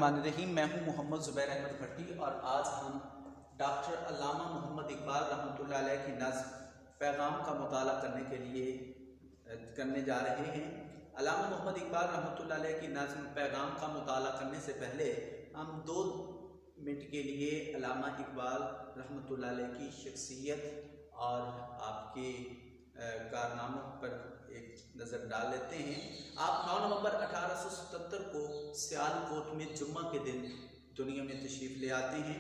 बिस्मिल्लाहिर्रहमानिर्रहीम। मैं हूं मोहम्मद ज़ुबैर अहमद भट्टी और आज हम डॉक्टर अल्लामा मोहम्मद इकबाल रहमतुल्लाह अलैह की नज़्म पैगाम का मुताला करने जा रहे हैं। अल्लामा मोहम्मद इकबाल रहमतुल्लाह अलैह की नज़्म पैगाम का मुताला करने से पहले हम 2 मिनट के लिए अल्लामा इकबाल रहमतुल्लाह अलैह की शख्सियत और आपके कारनामों पर एक नज़र डाल लेते हैं। आप 9 नवंबर 1877 को सियालकोट में जुम्मा के दिन दुनिया में तशरीफ़ ले आते हैं।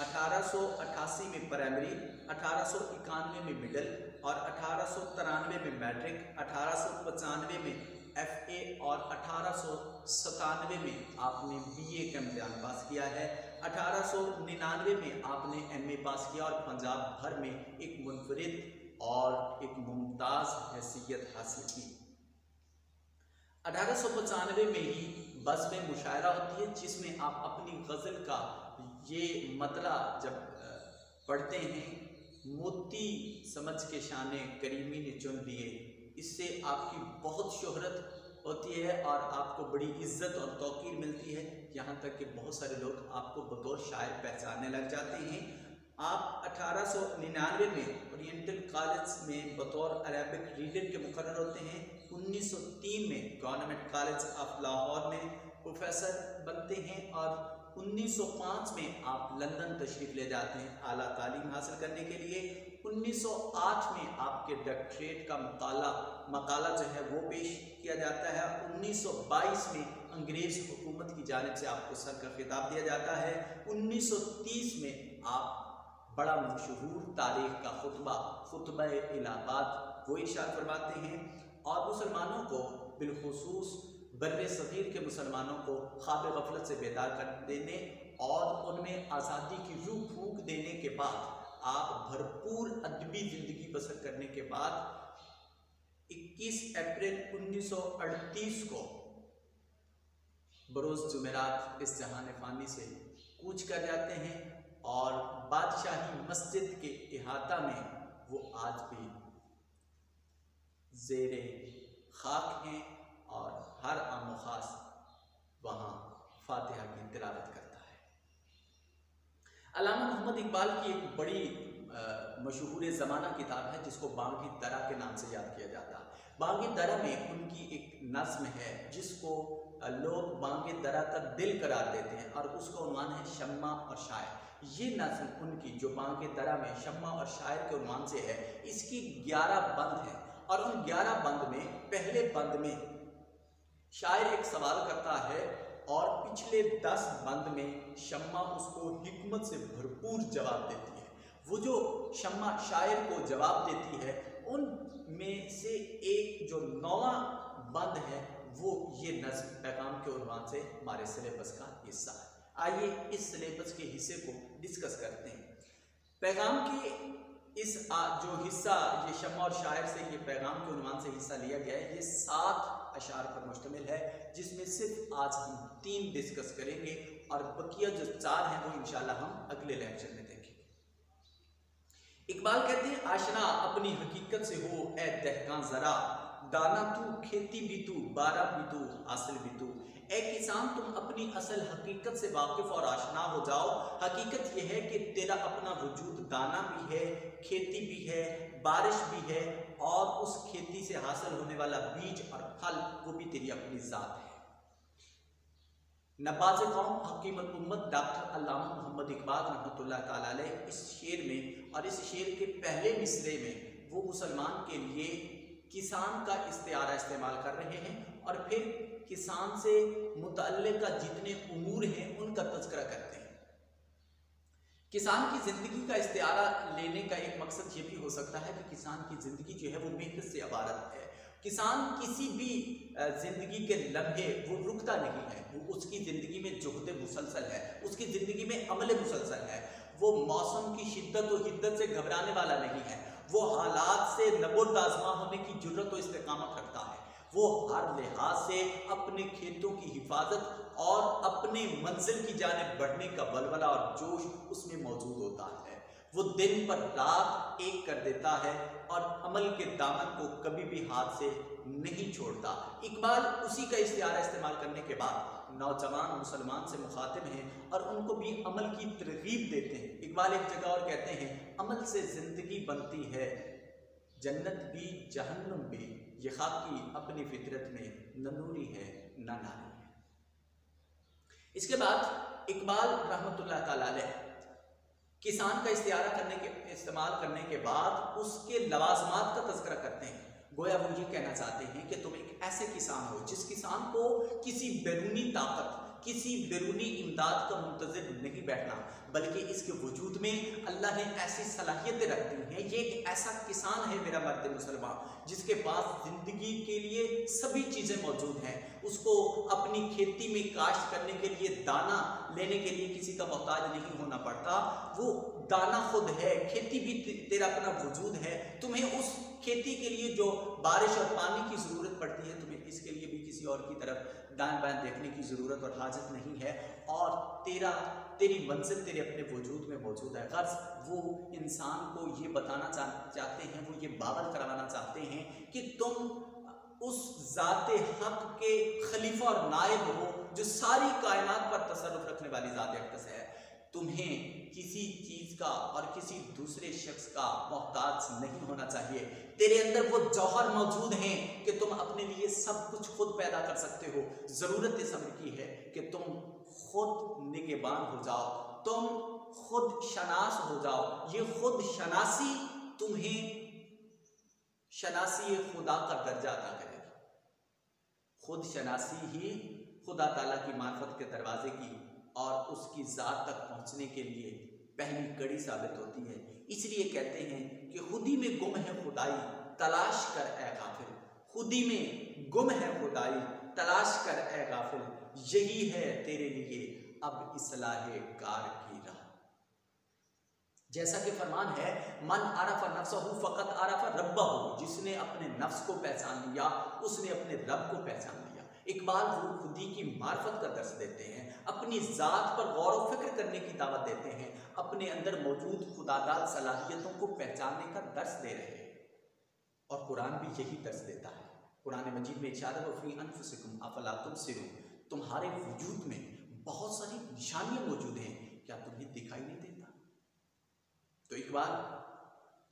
1888 में प्राइमरी, 1891 में मिडल और 1893 में मैट्रिक, 1895 में FA और 1897 में आपने BA का इम्तिहान पास किया है। 1899 में आपने MA पास किया और पंजाब भर में एक मुनफरिद और एक मुमताज़ हैसियत हासिल की। 1895 में ही बस में मुशायरा होती है जिसमें आप अपनी गज़ल का ये मतला जब पढ़ते हैं, मोती समझ के शाने करीमी ने चुन लिए, इससे आपकी बहुत शोहरत होती है और आपको बड़ी इज्जत और तौकीर मिलती है, यहाँ तक कि बहुत सारे लोग आपको बतौर शायर पहचानने लग जाते हैं। आप 1899 में ओरिएंटल कॉलेज में बतौर अरेबिक रीडर के मुकर्रर होते हैं। 1903 में गवर्नमेंट कॉलेज ऑफ लाहौर में प्रोफेसर बनते हैं और 1905 में आप लंदन तशरीफ़ ले जाते हैं आला तालीम हासिल करने के लिए। 1908 में आपके डॉक्टरेट का मकाला जो है वो पेश किया जाता है। 1922 में अंग्रेज़ हुकूमत की जानिब से आपको सर का खिताब दिया जाता है। 1930 में आप बड़ा मशहूर तारीख का खुतबा इलाहाबाद वो इरशाद फरमाते हैं और मुसलमानों को बिलखुसूस बर्रे सगीर के मुसलमानों को ख्वाब गफलत से बेदार कर देने और उनमें आज़ादी की रूह फूंक देने के बाद आप भरपूर अदबी ज़िंदगी बसर करने के बाद 21 अप्रैल 1938 को बरोज़ जुमेरात इस जहान फ़ानी से कूच कर जाते हैं और बादशाही मस्जिद के इहाता में वो आज भी ज़ेरे खाक हैं और हर आम खास वहाँ फातिहा की तिलावत करता है। अल्लामा मोहम्मद इकबाल की एक बड़ी मशहूर ज़माना किताब है जिसको बांगी दरा के नाम से याद किया जाता है। बांगी दरा में उनकी एक नज़्म है जिसको लोग बांगी दरा का दिल करार देते हैं और उसका उन्वान है शम्मा और शायर। ये नज़्म उनकी जो बांगी दरा में शम्मा और शायर के उन्वान से है, इसकी 11 बंद हैं और उन 11 बंद में पहले बंद में शायर एक सवाल करता है और पिछले 10 बंद में शम्मा उसको हिकमत से भरपूर जवाब देती है। वो जो शम्मा शायर को जवाब देती है उनमें से एक जो 9वां बंद है वो ये नज़्म पैगाम के उन्वान से हमारे सिलेबस का हिस्सा है। आइए इस सिलेबस के हिस्से को डिस्कस करते हैं। पैगाम के इस जो हिस्सा ये शम्मा और शायर से ये पैगाम के उन्वान से हिस्सा लिया गया है, ये 7 अशार पर मुश्तमिल है जिसमें सिर्फ आज हम 3 डिस्कस करेंगे और बकिया जो 4 हैं वो इंशाल्लाह हम अगले लेक्चर में देखेंगे। इकबाल कहते हैं, आशना अपनी हकीकत से हो ए दहकां जरा, दाना तू खेती भी तू बारा भी तू हासिल भी तू। ए किसान तुम अपनी असल हकीकत से वाकिफ और आशना हो जाओ। हकीकत यह है कि तेरा अपना वजूद दाना भी है, खेती भी है, बारिश भी है और उस खेती से हासिल होने वाला बीज और फल वो भी तेरी अपनी ज़ात है। नबाज़ कौम हकीमत उम्मत डॉक्टर अल्लामा मोहम्मद इकबाल रहमतुल्लाह ताला अलैह इस शेर में और इस शेर के पहले मिसरे में वो मुसलमान के लिए किसान का इस्तिआरा इस्तेमाल कर रहे हैं और फिर किसान से मुतअल्लिक़ जितने उमूर हैं उनका तज़किरा करते हैं। किसान की ज़िंदगी का इस्तिआरा लेने का एक मकसद ये भी हो सकता है कि किसान की ज़िंदगी जो है वो मेहनत से इबारत है। किसान किसी भी ज़िंदगी के लम्हे वो रुकता नहीं है, वो उसकी ज़िंदगी में जुहद मुसलसल है, उसकी ज़िंदगी में अमल मुसलसल है। वो मौसम की शिद्दत और हिद्दत से घबराने वाला नहीं है, वो हालात से नबोताज़मा होने की जुर्रत और इस्तेकामत रखता है। वो हर लिहाज से अपने खेतों की हिफाजत और अपने मंजिल की जानिब बढ़ने का बलबला और जोश उसमें मौजूद होता है। वो दिन पर रात एक कर देता है और अमल के दामन को कभी भी हाथ से नहीं छोड़ता। इकबाल उसी का इस्तिआरा इस्तेमाल करने के बाद नौजवान मुसलमान से मुखातिब हैं और उनको भी अमल की तरगीब देते हैं। इकबाल एक जगह और कहते हैं, अमल से जिंदगी बनती है, जन्नत भी जहन्नुम भी, ये खाकी अपनी फितरत में न नूरी है न नारी है। इसके बाद इकबाल रहमतुल्लाह ताला अलैह किसान का इस्तेमाल करने के बाद उसके लवाजमात का तज़किरा करते हैं। गोया वो ये कहना चाहते हैं कि तुम एक ऐसे किसान हो जिस किसान को किसी बैरूनी ताकत, किसी बैरूनी इमदाद का मुंतज़िर नहीं बैठना, बल्कि इसके वजूद में अल्लाह ने ऐसी सलाहियतें रख दी हैं। ये एक ऐसा किसान है मेरा मर्द मुसलमान जिसके पास ज़िंदगी के लिए सभी चीज़ें मौजूद हैं। उसको अपनी खेती में काश्त करने के लिए, दाना लेने के लिए किसी का मोहताज नहीं होना पड़ता। वो दाना खुद है, खेती भी तेरा अपना वजूद है। तुम्हें उस खेती के लिए जो बारिश और पानी की ज़रूरत पड़ती है, तुम्हें इसके लिए भी किसी और की तरफ दाएं बाएं देखने की ज़रूरत और हाजत नहीं है। और तेरी मंजिल तेरे अपने वजूद में मौजूद है। गर्ज वो इंसान को ये बताना चाहते हैं, वो ये बावर करवाना चाहते हैं कि तुम उस ज़ाते हक के खलीफा और नायब हो जो सारी कायनात पर तसर्रुफ रखने वाली ज़ाते अक़दस है। तुम्हें किसी चीज़ का और किसी दूसरे शख्स का मोहताज नहीं होना चाहिए। तेरे अंदर वो जौहर मौजूद हैं कि तुम अपने लिए सब कुछ खुद पैदा कर सकते हो। ज़रूरत इस अमर की है कि तुम खुद निगहबान हो जाओ, तुम खुद शनास हो जाओ। ये खुद शनासी तुम्हें शनासी खुदा का दर्जा अता करेगी। खुद शनासी ही खुदा ताला की मार्फत के दरवाजे की और उसकी ज़ात तक पहुँचने के लिए पहली कड़ी साबित होती है। इसलिए कहते हैं कि खुदी में गुम है खुदाई, तलाश कर ए गाफिल। खुदी में गुम है खुदाई, तलाश कर ए गाफिल। यही है तेरे लिए अब इस्लाहे कार की राह। जैसा कि फरमान है, मन आरफ़ा नफ्सहु फ़क़त आरफ़ा रब्बहु, जिसने अपने नफ्स को पहचान लिया उसने अपने रब को पहचान लिया। इकबाल वो खुदी की मार्फत का दर्स देते हैं, अपनी ज़ात पर गौर व फिक्र करने की दावत देते हैं, अपने अंदर मौजूद खुदादार सलाहियतों को पहचानने का दर्स दे रहे हैं। और कुरान भी यही दर्स देता है। कुरान मजीद में इरशाद है, वफ़ी अनफुसिकुम अफ़ला तुबसिरून, तुम्हारे वजूद में बहुत सारी निशानियाँ मौजूद हैं, क्या तुम्हें दिखाई नहीं देता? तो इकबाल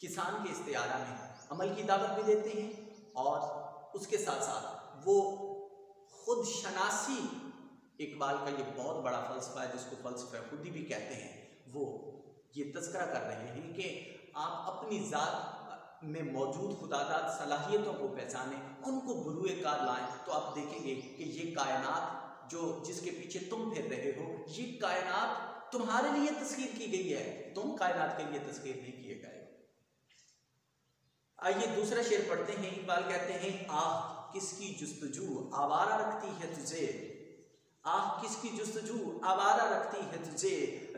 किसान के इस्तिआरा में अमल की दावत भी देते हैं और उसके साथ साथ वो खुद शनासी, इकबाल का ये बहुत बड़ा फ़लसफ़ा है जिसको फ़लसफ़ा खुदी भी कहते हैं। वो ये तज़किरा कर रहे हैं कि आप अपनी ज़ात में मौजूद खुदादार सलाहियतों को पहचानें, उनको बुरूए कार लाएं, तो आप देखेंगे कि ये कायनात जिसके पीछे तुम फिर रहे हो, ये कायनात तुम्हारे लिए तस्खीर की गई है, तुम कायनात के लिए तस्खीर नहीं किए गए। आइए दूसरा शेर पढ़ते हैं। इकबाल कहते हैं, आह किसकी जुस्तजू आवारा रखती है तुझे, आह किसकी जुस्तजू आवारा रखती है तुझे,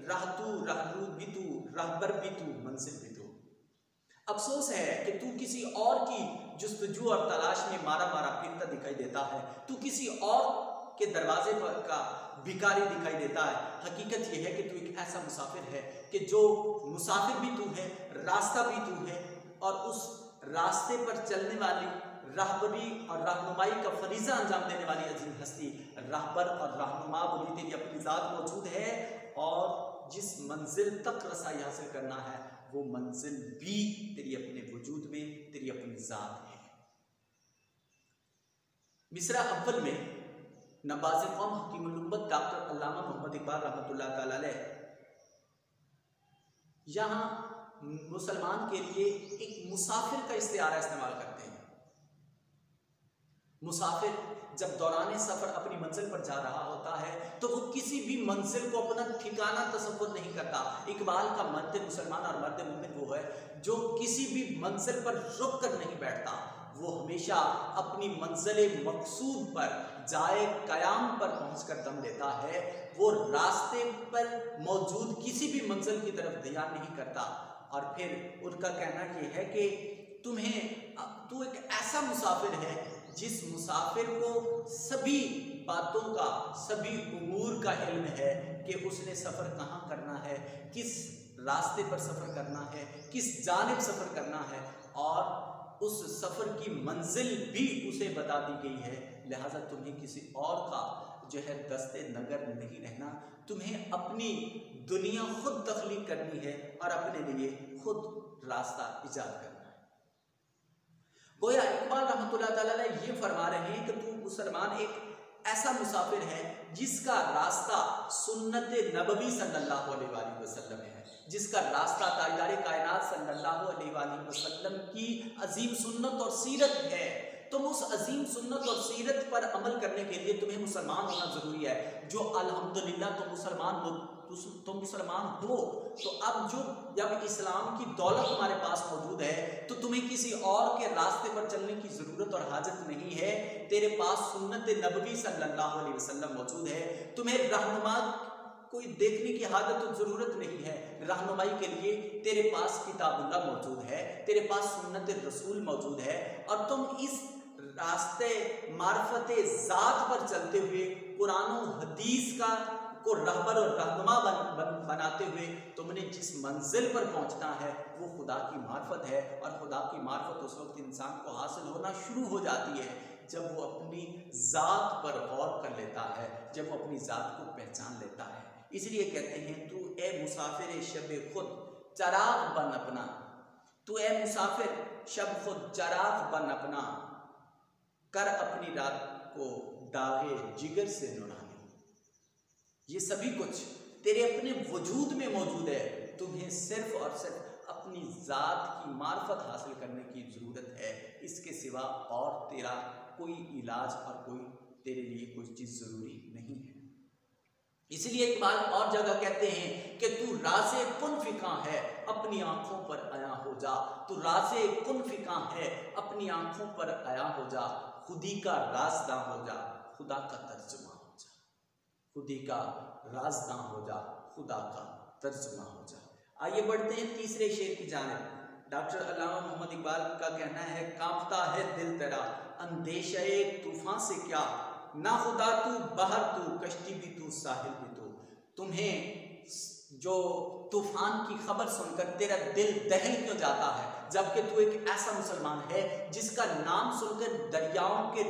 राह तू राहनूर भी तू, रहबर भी तू, मंजिल भी तू। अफसोस है कि तू किसी और की जुस्तजू और तलाश में मारा मारा फिरता दिखाई देता है, तू किसी और के दरवाजे पर का भिखारी दिखाई देता है। हकीकत यह है कि तू एक ऐसा मुसाफिर है कि जो मुसाफिर भी तू है, रास्ता भी तू है, और उस रास्ते पर चलने वाली राहबरी और रहनुमाई का फरीज़ा अंजाम देने वाली अजीम हस्ती राहबर और रहनुमा बोली तेरी अपनी ज़ात मौजूद है। और जिस मंजिल तक रसाई हासिल करना है वो मंजिल भी तेरी अपने वजूद में, तेरी अपनी ज़ात है। मिसरा अव्वल में नवाज़े क़ौम हकीमुल उम्मत डॉक्टर अल्लामा मोहम्मद इकबाल रहमतुल्लाह ताला अलैह यहाँ मुसलमान के लिए एक मुसाफिर का इस्तिआरा इस्तेमाल करते हैं। मुसाफिर जब दौरान सफ़र अपनी मंजिल पर जा रहा होता है तो वो किसी भी मंजिल को अपना ठिकाना तसव्वुर नहीं करता। इकबाल का मर्द मुसलमान और मर्द मोमिन वो है जो किसी भी मंजिल पर रुक कर नहीं बैठता, वो हमेशा अपनी मंजिल मकसूद पर जाए क़याम पर पहुंचकर दम लेता है। वो रास्ते पर मौजूद किसी भी मंजिल की तरफ ध्यान नहीं करता। और फिर उनका कहना यह है कि तू एक ऐसा मुसाफिर है जिस मुसाफिर को सभी बातों का, सभी उमूर का इल्म है कि उसने सफ़र कहाँ करना है, किस रास्ते पर सफ़र करना है, किस जानिब सफ़र करना है, और उस सफ़र की मंजिल भी उसे बता दी गई है। लिहाजा तुम्हें किसी और का जो है दस्ते नगर नहीं रहना, तुम्हें अपनी दुनिया खुद तख्लीक करनी है और अपने लिए खुद रास्ता इजाद करना है। गोया इकबाल रहमतुल्लाह ताला अलैह ये फरमा रहे हैं कि तू मुसलमान एक ऐसा मुसाफिर है जिसका रास्ता सुन्नत नबवी सल्लल्लाहु अलैहि वसल्लम है, जिसका रास्ता ताजदार कायनात सल्लल्लाहु अलैहि वसल्लम की अजीम सुन्नत और सीरत है। तुम उस अजीम सुन्नत और सीरत पर अमल करने के लिए तुम्हें मुसलमान होना ज़रूरी है। जो अल्हम्दुलिल्लाह तुम मुसलमान हो, तुम मुसलमान हो, तो अब जब इस्लाम की दौलत तुम्हारे पास मौजूद है तो तुम्हें किसी और के रास्ते पर चलने की ज़रूरत और हाजत नहीं है। तेरे पास सुन्नत नबवी सल्लल्लाहु अलैहि वसल्लम मौजूद है। तुम्हें रहनुमा कोई देखने की हाजत और ज़रूरत नहीं है। रहनुमाई के लिए तेरे पास किताबुल्लाह मौजूद है, तेरे पास सुन्नत रसूल मौजूद है, और तुम इस रास्ते मार्फते ज़ात पर चलते हुए कुरान और हदीस को रहबर और रहनुमा बनाते हुए तुमने जिस मंजिल पर पहुंचना है वो खुदा की मार्फत है। और खुदा की मार्फत उस वक्त इंसान को हासिल होना शुरू हो जाती है जब वो अपनी ज़ात पर गौर कर लेता है, जब वो अपनी ज़ात को पहचान लेता है। इसलिए कहते हैं तू ए मुसाफिर शब खुद चराग बन अपना, तू ए मुसाफिर शब खुद चराग बन अपना, कर अपनी रात को दागे जिगर से नुरानी। ये सभी कुछ तेरे अपने वजूद में मौजूद है। तुम्हें सिर्फ और सिर्फ अपनी ज़ात की मार्फत हासिल करने की ज़रूरत है। इसके सिवा और तेरा कोई इलाज और कोई तेरे लिए कोई चीज़ ज़रूरी नहीं है। इसलिए इकबाल और जगह कहते हैं कि तू राज़े कुन फिका है, अपनी आंखों पर आया हो जा। तू राज़े कुन फिका है, अपनी आंखों पर आया हो जा। खुदी का राज़दां हो जा, खुदा का तर्जुमा हो जा। खुदी का राज़दां हो जा, खुदा का तर्जुमा हो जा। आइए बढ़ते हैं तीसरे शेर की जानिब। डॉक्टर अल्लामा मोहम्मद इकबाल का कहना है, कांपता है दिल तेरा अंदेशे तूफान से क्या, ना खुदा तू बाहर तू कश्ती भी तू साहिल भी तू। तुम्हें जो तूफान की खबर सुनकर तेरा दिल दहल क्यों जाता है, जबकि तू एक ऐसा मुसलमान है जिसका नाम सुनकर दरियाओं के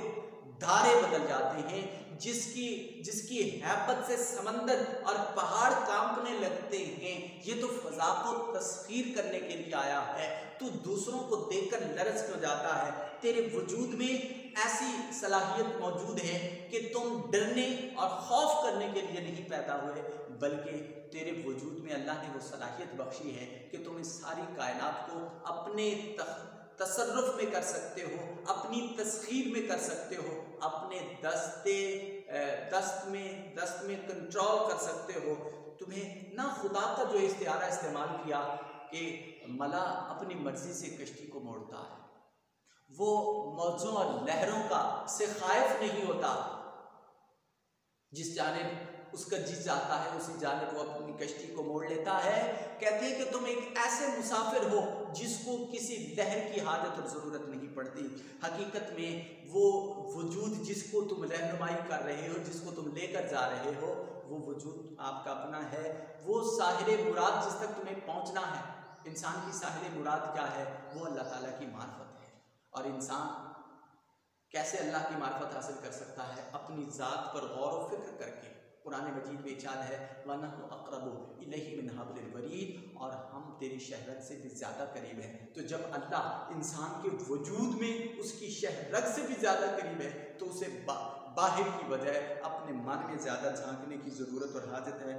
धारे बदल जाते हैं, जिसकी हैबत से समंदर और पहाड़ कांपने लगते हैं। ये तो फजा को तस्खीर करने के लिए आया है। तू दूसरों को देखकर लरज़ क्यों जाता है। तेरे वजूद में ऐसी सलाहियत मौजूद है कि तुम डरने और खौफ करने के लिए नहीं पैदा हुए, बल्कि तेरे वजूद में अल्लाह ने वो सलाहियत बख्शी है कि तुम इस सारी कायनात को अपने तसर्रुफ में कर सकते हो, अपनी तस्खीर में कर सकते हो, अपने दस्त में कंट्रोल कर सकते हो। तुम्हें ना खुदा का जो इस्तिआरा इस्तेमाल किया कि मला अपनी मर्जी से कश्ती को मोड़ता है, वो मौजों और लहरों का से खाइफ नहीं होता। जिस जानिब उसका जी जाता है उसी जानिब वो अपनी कश्ती को मोड़ लेता है। कहते हैं कि तुम एक ऐसे मुसाफिर हो जिसको किसी लहर की हाजत और ज़रूरत नहीं पड़ती। हकीकत में वो वजूद जिसको तुम रहनुमाई कर रहे हो, जिसको तुम लेकर जा रहे हो, वो वजूद आपका अपना है। वो साहिल मुराद जिस तक तुम्हें पहुँचना है, इंसान की साहिल मुराद क्या है, वो अल्लाह ताला की मार्फत है। और इंसान कैसे अल्लाह की मार्फत हासिल कर सकता है? अपनी ज़ात पर गौर व फिक्र करके। कुरान मजीद में इरशाद है, वनहनु अक़रबु इलैहि मिन हब्लिल वरीद, और हम तेरी शहरत से भी ज़्यादा करीब है। तो जब अल्लाह इंसान के वजूद में उसकी शहरत से भी ज़्यादा करीब है तो उसे बाहर की बजाय अपने मन में ज़्यादा झांकने की ज़रूरत और हाजत है,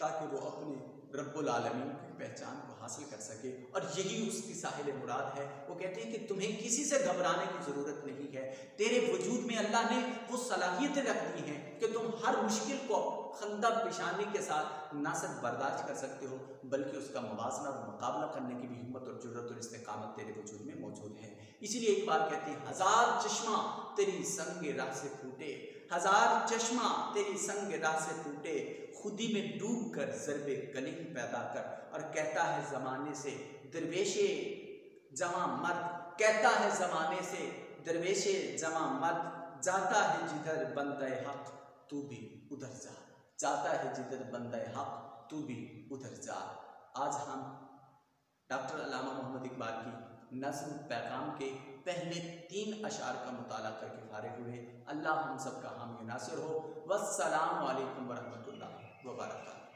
ताकि वो अपने रब्बुल आलमीन की पहचान को हासिल कर सके। और यही उसकी साहिल मुराद है। वो कहते हैं कि तुम्हें किसी से घबराने की ज़रूरत नहीं है। तेरे वजूद में अल्लाह ने वो सलाहियतें रख दी हैं कि तुम हर मुश्किल को खंदा पेशानी के साथ ना सिर्फ बर्दाश्त कर सकते हो, बल्कि उसका मुवाजना और मुकाबला करने की भी हिम्मत और जुर्रत और इस्तेकामत तेरे वजूद में मौजूद है। इसीलिए एक बार कहते हैं, हज़ार चश्मा तेरी संग राह से फूटे, हज़ार चश्मा तेरी संग राह से फूटे, खुदी में डूब कर ज़रबे कलीम पैदा कर। और कहता है ज़माने से दरवेशे जवां मर्द, कहता है ज़माने से दरवेशे जवां मर्द, जाता है जिधर बंदे हक तू भी उधर जा, जाता है जिधर बंदे हक तू भी उधर जा। आज हम डॉक्टर अल्लामा मोहम्मद इकबाल की नज़्म पैगाम के पहले 3 अशार का मुताला करके फारिग हुए। अल्लाह हम सब का हामी नासिर हो। वस्सलामु अलैकुम वरहमतुल्लाहि वबरकातुहू।